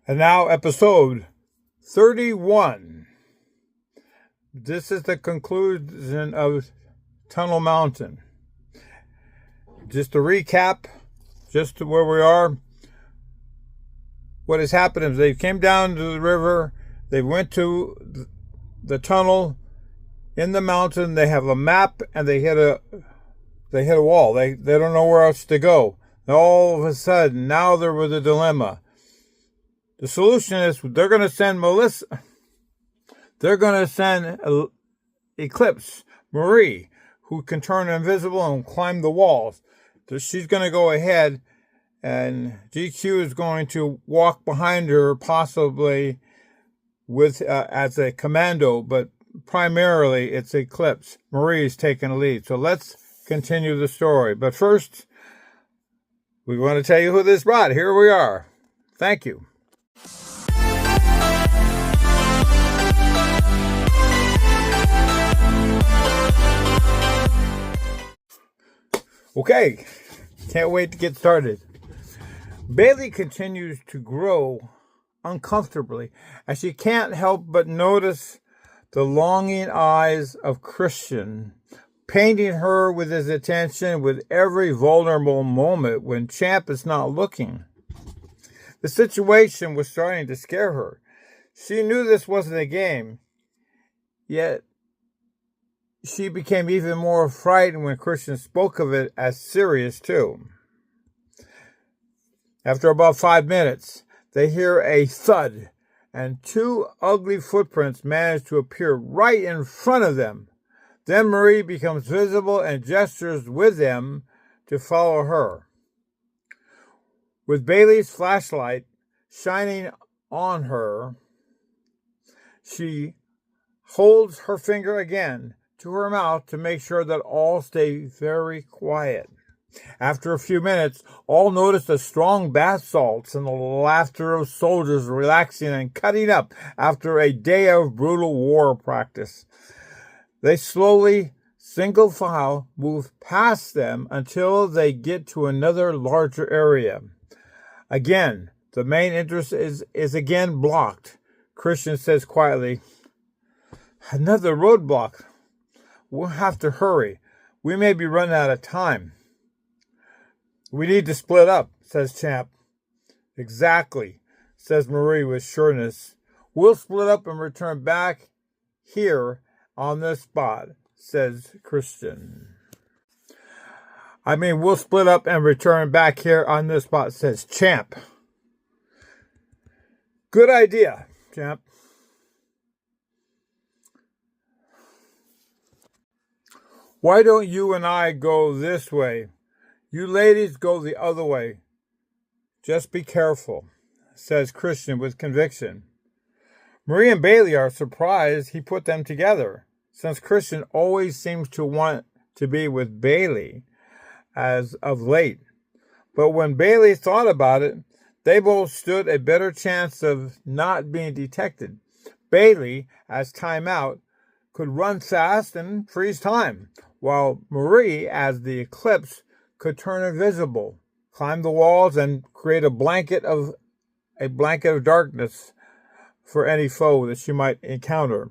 And now, episode 31. This is the conclusion of Tunnel Mountain. Just to recap, just to where we are, what has happened is they came down to the river, they went to the tunnel in the mountain, they have a map, and they hit a wall. They don't know where else to go. And all of a sudden, now there was a dilemma. The solution is they're going to send Melissa. They're going to send Eclipse Marie, who can turn invisible and climb the walls. So she's going to go ahead, and GQ is going to walk behind her, possibly with as a commando, but primarily it's Eclipse. Marie is taking the lead. So let's continue the story. But first, we want to tell you who this brought. Here we are. Thank you. Okay, can't wait to get started. Bailey continues to grow uncomfortably as she can't help but notice the longing eyes of Christian, painting her with his attention with every vulnerable moment when Champ is not looking. The situation was starting to scare her. She knew this wasn't a game, yet she became even more frightened when Christian spoke of it as serious, too. After about 5 minutes, they hear a thud, and 2 ugly footprints manage to appear right in front of them. Then Marie becomes visible and gestures with them to follow her. With Bailey's flashlight shining on her, she holds her finger again to her mouth to make sure that all stay very quiet. After a few minutes, all notice the strong bath salts and the laughter of soldiers relaxing and cutting up after a day of brutal war practice. They slowly, single file, move past them until they get to another larger area. Again, the main entrance is again blocked. Christian says quietly, "Another roadblock. We'll have to hurry. We may be running out of time." "We need to split up," says Champ. "Exactly," says Marie with sureness. "We'll split up and return back here on this spot," says Christian. We'll split up and return back here on this spot," says Champ. "Good idea, Champ." "Why don't you and I go this way? You ladies go the other way. Just be careful," says Christian with conviction. Marie and Bailey are surprised he put them together, since Christian always seems to want to be with Bailey as of late. But when Bailey thought about it, they both stood a better chance of not being detected. Bailey, as timeout, could run fast and freeze time, while Marie, as the Eclipse, could turn invisible, climb the walls, and create a blanket of darkness for any foe that she might encounter.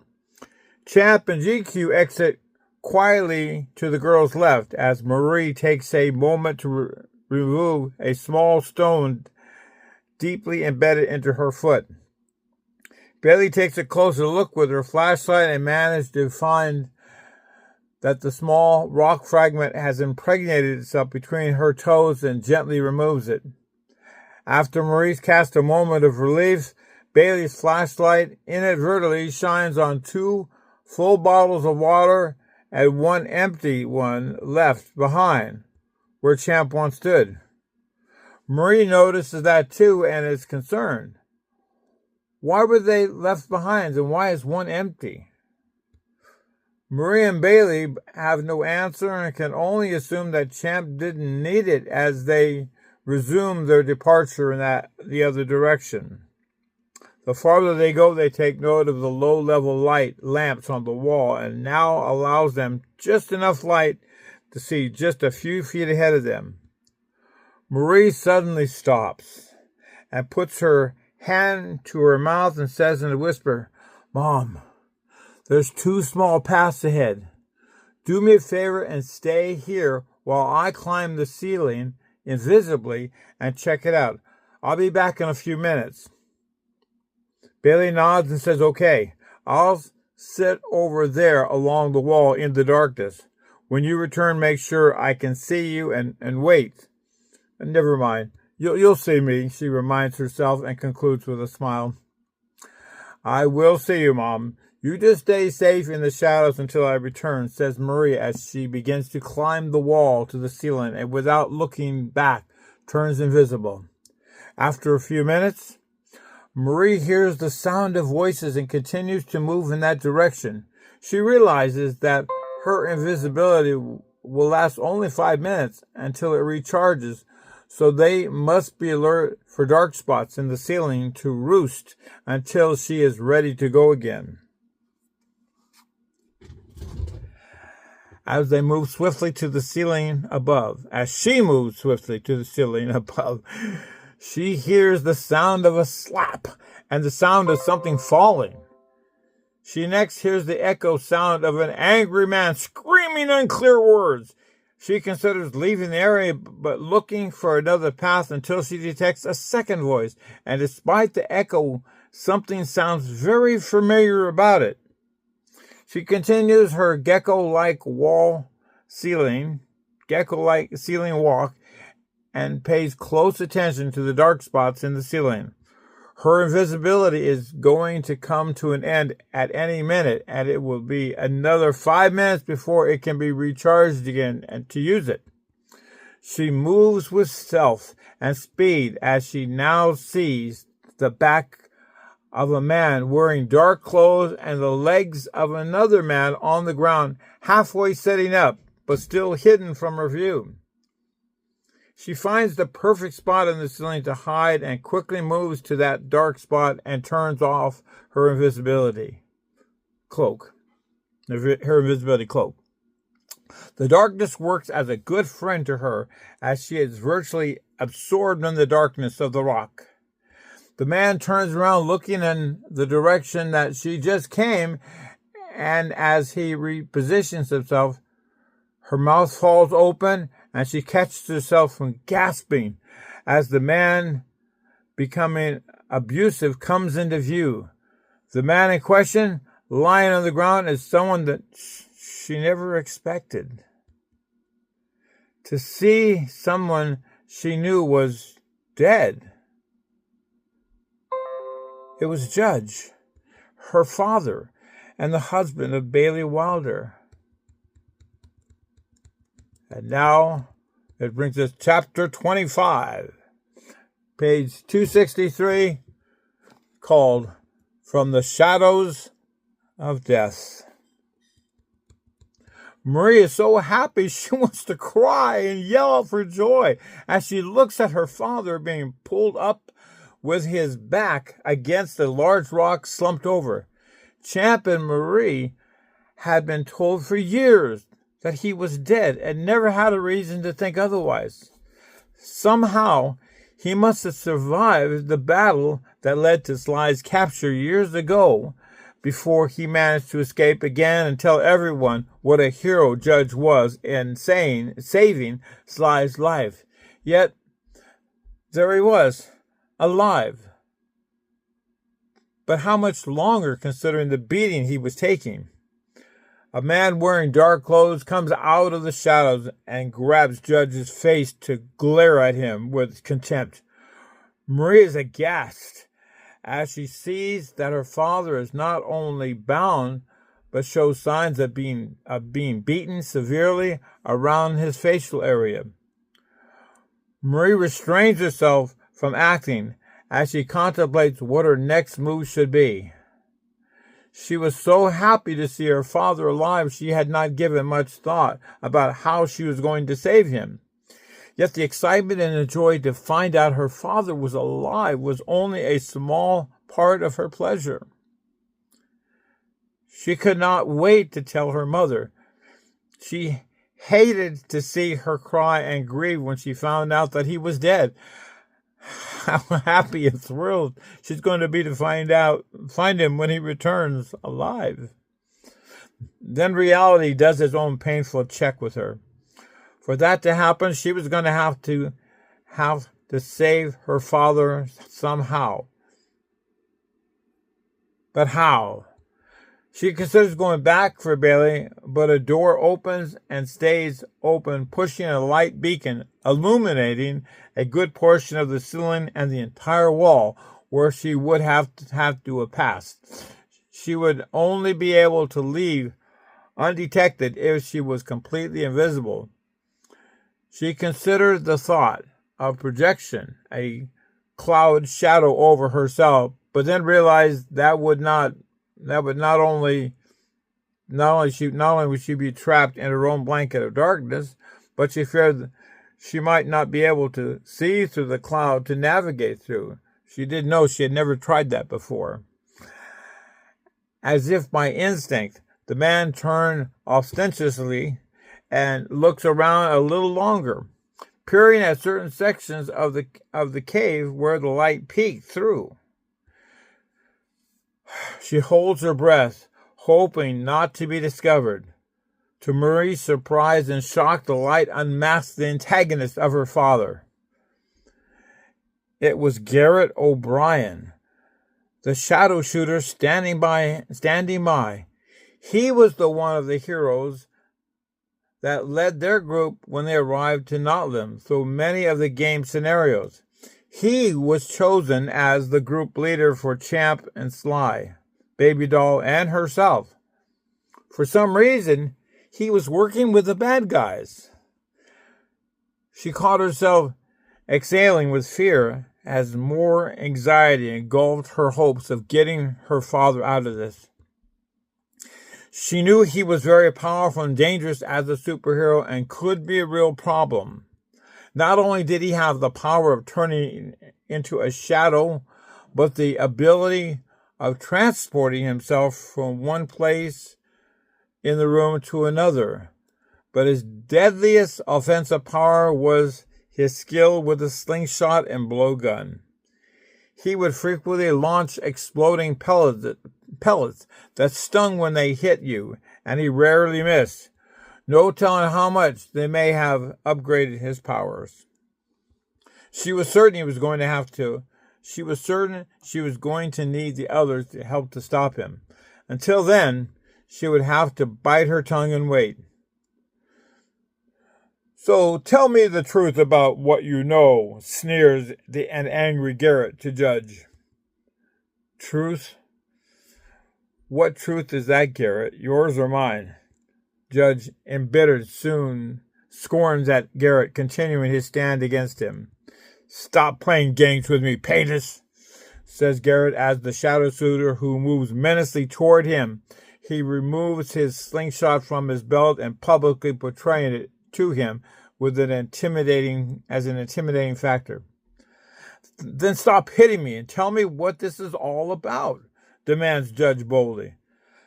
Champ and GQ exit quietly to the girl's left as Marie takes a moment to remove a small stone deeply embedded into her foot. Bailey takes a closer look with her flashlight and manages to find that the small rock fragment has impregnated itself between her toes and gently removes it. After Maurice casts a moment of relief, Bailey's flashlight inadvertently shines on 2 full bottles of water and 1 empty one left behind, where Champ once stood. Marie notices that too and is concerned. Why were they left behind, and why is 1 empty? Marie and Bailey have no answer and can only assume that Champ didn't need it as they resume their departure in the other direction. The farther they go, they take note of the low-level lamps on the wall, and now allows them just enough light to see just a few feet ahead of them. Marie suddenly stops and puts her hand to her mouth and says in a whisper, "Mom, there's 2 small paths ahead. Do me a favor and stay here while I climb the ceiling invisibly and check it out. I'll be back in a few minutes." Bailey nods and says, "Okay, I'll sit over there along the wall in the darkness. When you return, make sure I can see you and wait." "Never mind. You'll see me," she reminds herself and concludes with a smile. "I will see you, Mom. You just stay safe in the shadows until I return," says Marie as she begins to climb the wall to the ceiling and without looking back turns invisible. After a few minutes, Marie hears the sound of voices and continues to move in that direction. She realizes that her invisibility will last only 5 minutes until it recharges, so they must be alert for dark spots in the ceiling to roost until she is ready to go again. As she moves swiftly to the ceiling above, she hears the sound of a slap and the sound of something falling. She next hears the echo sound of an angry man screaming unclear words. She considers leaving the area but looking for another path until she detects a second voice, and despite the echo, something sounds very familiar about it. She continues her gecko-like ceiling walk and pays close attention to the dark spots in the ceiling. Her invisibility is going to come to an end at any minute, and it will be another 5 minutes before it can be recharged again and to use it. She moves with stealth and speed as she now sees the back of a man wearing dark clothes and the legs of another man on the ground, halfway sitting up, but still hidden from her view. She finds the perfect spot in the ceiling to hide and quickly moves to that dark spot and turns off her invisibility cloak. The darkness works as a good friend to her as she is virtually absorbed in the darkness of the rock. The man turns around looking in the direction that she just came, and as he repositions himself, her mouth falls open and she catches herself from gasping as the man becoming abusive comes into view. The man in question, lying on the ground, is someone that she never expected to see. Someone she knew was dead. It was Judge, her father, and the husband of Bailey Wilder. And now it brings us chapter 25, page 263, called From the Shadows of Death. Marie is so happy she wants to cry and yell out for joy as she looks at her father being pulled up with his back against a large rock slumped over. Champ and Marie had been told for years that he was dead and never had a reason to think otherwise. Somehow, he must have survived the battle that led to Sly's capture years ago before he managed to escape again and tell everyone what a hero Judge was in saving Sly's life. Yet, there he was, alive. But how much longer, considering the beating he was taking? A man wearing dark clothes comes out of the shadows and grabs Judge's face to glare at him with contempt. Marie is aghast as she sees that her father is not only bound, but shows signs of being beaten severely around his facial area. Marie restrains herself from acting as she contemplates what her next move should be. She was so happy to see her father alive, she had not given much thought about how she was going to save him. Yet the excitement and the joy to find out her father was alive was only a small part of her pleasure. She could not wait to tell her mother. She hated to see her cry and grieve when she found out that he was dead. How happy and thrilled she's going to be to find him when he returns alive. Then reality does its own painful check with her. For that to happen, she was going to have to save her father somehow. But how? She considers going back for Bailey, but a door opens and stays open, pushing a light beacon, illuminating a good portion of the ceiling and the entire wall where she would have to pass. She would only be able to leave undetected if she was completely invisible. She considered the thought of projection, a cloud shadow over herself, but then realized that would not only would she be trapped in her own blanket of darkness, but she feared she might not be able to see through the cloud to navigate through. She did know she had never tried that before. As if by instinct, the man turned ostentatiously and looks around a little longer, peering at certain sections of the cave where the light peeked through. She holds her breath, hoping not to be discovered. To Marie's surprise and shock, the light unmasked the antagonist of her father. It was Garrett O'Brien, the shadow shooter standing by. He was the one of the heroes that led their group when they arrived to Notlam through many of the game scenarios. He was chosen as the group leader for Champ and Sly, Baby Doll, and herself. For some reason, he was working with the bad guys. She caught herself exhaling with fear as more anxiety engulfed her hopes of getting her father out of this. She knew he was very powerful and dangerous as a superhero and could be a real problem. Not only did he have the power of turning into a shadow, but the ability of transporting himself from one place in the room to another. But his deadliest offensive power was his skill with the slingshot and blowgun. He would frequently launch exploding pellets that stung when they hit you, and he rarely missed. No telling how much they may have upgraded his powers. She was certain she was going to need the others to help to stop him. Until then, she would have to bite her tongue and wait. So tell me the truth about what you know, sneers an angry Garrett to Judge. Truth? What truth is that, Garrett? Yours or mine? Judge, embittered, soon scorns at Garrett, continuing his stand against him. Stop playing games with me, Paintus, says Garrett as the shadow shooter who moves menacingly toward him. He removes his slingshot from his belt and publicly portraying it to him with an intimidating factor. Then stop hitting me and tell me what this is all about, demands Judge boldly.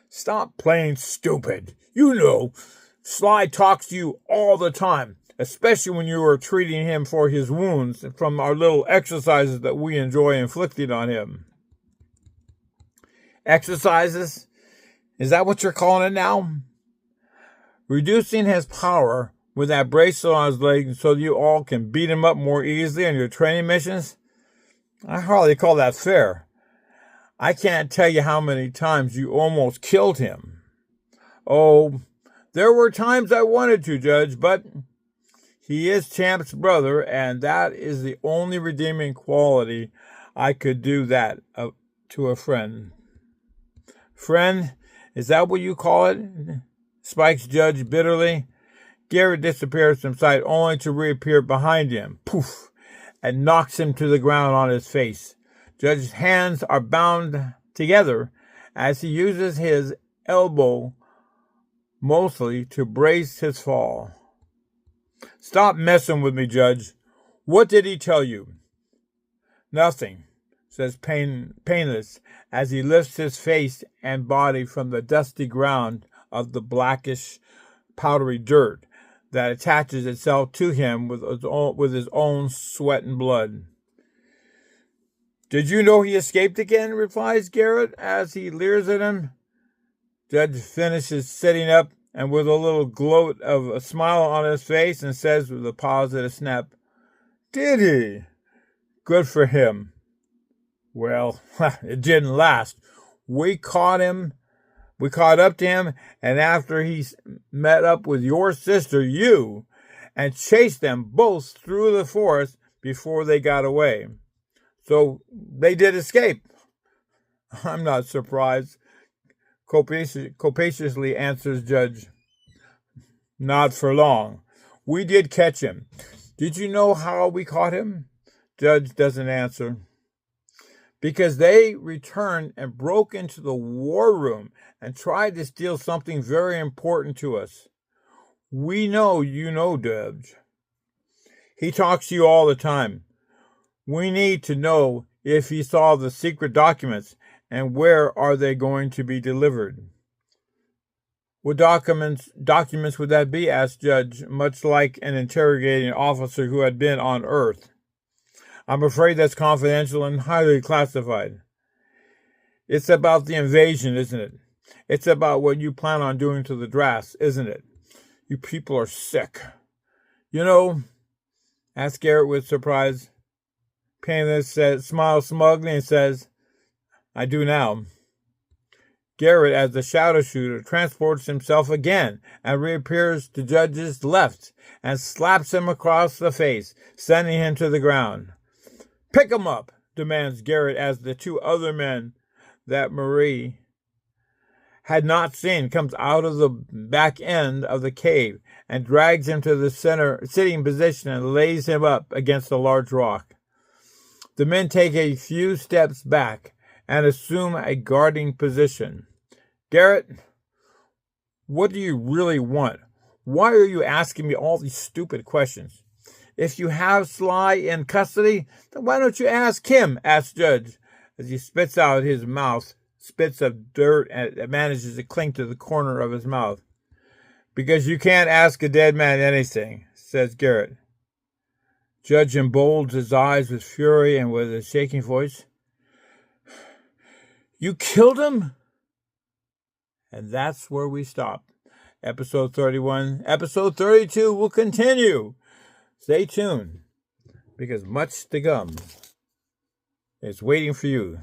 Stop playing stupid. You know, Sly talks to you all the time, especially when you are treating him for his wounds from our little exercises that we enjoy inflicting on him. Exercises? Is that what you're calling it now? Reducing his power with that bracelet on his leg so you all can beat him up more easily on your training missions? I hardly call that fair. I can't tell you how many times you almost killed him. Oh, there were times I wanted to, Judge, but he is Champ's brother, and that is the only redeeming quality I could do that to a friend. Friend, is that what you call it? Spikes Judge bitterly. Garrett disappears from sight only to reappear behind him, poof, and knocks him to the ground on his face. Judge's hands are bound together as he uses his elbow mostly to brace his fall. Stop messing with me, Judge. What did he tell you? Nothing, says Painless as he lifts his face and body from the dusty ground of the blackish, powdery dirt that attaches itself to him with his own sweat and blood. Did you know he escaped again? Replies Garrett as he leers at him. Judge finishes sitting up and with a little gloat of a smile on his face and says with a positive snap, "Did he? Good for him." Well, it didn't last. We caught up to him, and after he met up with your sister, you, and chased them both through the forest before they got away. So they did escape. I'm not surprised, capaciously answers Judge. Not for long. We did catch him. Did you know how we caught him? Judge doesn't answer. Because they returned and broke into the war room and tried to steal something very important to us. We know you know Judge. He talks to you all the time. We need to know if he saw the secret documents and where are they going to be delivered. What documents would that be? Asked Judge, much like an interrogating officer who had been on Earth. I'm afraid that's confidential and highly classified. It's about the invasion, isn't it? It's about what you plan on doing to the Draths, isn't it? You people are sick. You know, asked Garrett with surprise. Painless smiles smugly and says, I do now. Garrett, as the shadow shooter, transports himself again and reappears to Judge's left and slaps him across the face, sending him to the ground. Pick him up, demands Garrett as the two other men that Marie had not seen comes out of the back end of the cave and drags him to the center sitting position and lays him up against a large rock. The men take a few steps back and assume a guarding position. Garrett, what do you really want? Why are you asking me all these stupid questions? If you have Sly in custody, then why don't you ask him? Asks Judge as he spits out his mouth, spits of dirt and manages to cling to the corner of his mouth. Because you can't ask a dead man anything, says Garrett. Judge emboldens his eyes with fury and with a shaking voice. You killed him? And that's where we stop. Episode 31. Episode 32 will continue. Stay tuned, because much to come is waiting for you.